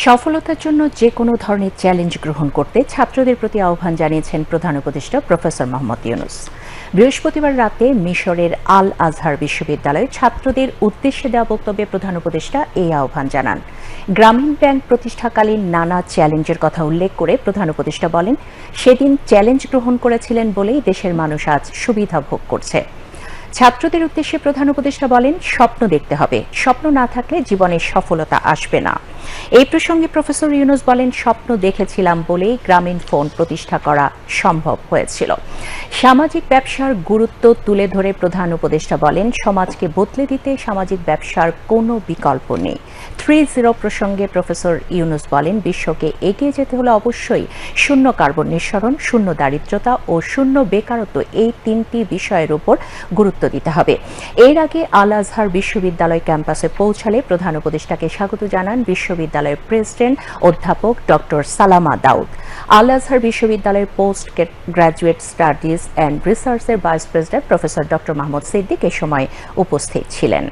সফলতার জন্য যে কোনো ধরনের চ্যালেঞ্জ গ্রহণ করতে ছাত্রদের প্রতি আহ্বান জানিয়েছেন প্রধান উপদেষ্টা প্রফেসর মোহাম্মদ ইউনূস। বৃহস্পতিবার রাতে মিশরের আল আজহার বিশ্ববিদ্যালয়ে ছাত্রদের উদ্দেশ্যে দেওয়া বক্তব্যে প্রধান উপদেষ্টা এই আহ্বান জানান। গ্রামীণ ব্যাংক প্রতিষ্ঠাকালীন নানা চ্যালেঞ্জের কথা উল্লেখ করে প্রধান উপদেষ্টা বলেন, সেদিন চ্যালেঞ্জ গ্রহণ করেছিলেন বলেই দেশের মানুষ আজ সুবিধা ভোগ করছে। ছাত্রদের উদ্দেশ্যে প্রধান উপদেষ্টা বলেন, স্বপ্ন দেখতে হবে, স্বপ্ন না থাকলে জীবনের সফলতা আসবে না। এই প্রসঙ্গে প্রফেসর ইউনূস বলেন, স্বপ্ন দেখেছিলাম বলেই গ্রামীণ ফোন প্রতিষ্ঠা করা সম্ভব হয়েছিল। সামাজিক ব্যবসার গুরুত্ব তুলে ধরে প্রধান উপদেষ্টা বলেন, সমাজকে বদলে দিতে সামাজিক ব্যবসার কোনো বিকল্প নেই। 3-0 প্রসঙ্গে প্রফেসর ইউনূস বলেন, বিশ্বকে এগিয়ে যেতে হলে অবশ্যই শূন্য কার্বন নিঃসরণ, শূন্য দারিদ্রতা ও শূন্য বেকারত্ব, এই তিনটি বিষয়ের উপর গুরুত্ব দিতে হবে। এর আগে আল আজহার বিশ্ববিদ্যালয় ক্যাম্পাসে পৌঁছালে প্রধান উপদেষ্টাকে স্বাগত জানান বিশ্ববিদ্যালয়ের প্রেসিডেন্ট অধ্যাপক ডক্টর সালামা দাউদ। আল আজহার বিশ্ববিদ্যালয়ের পোস্ট গ্র্যাজুয়েট স্টাডিজ অ্যান্ড রিসার্চের vice president professor doctor Mahmud Siddique এ সময় উপস্থিত ছিলেন।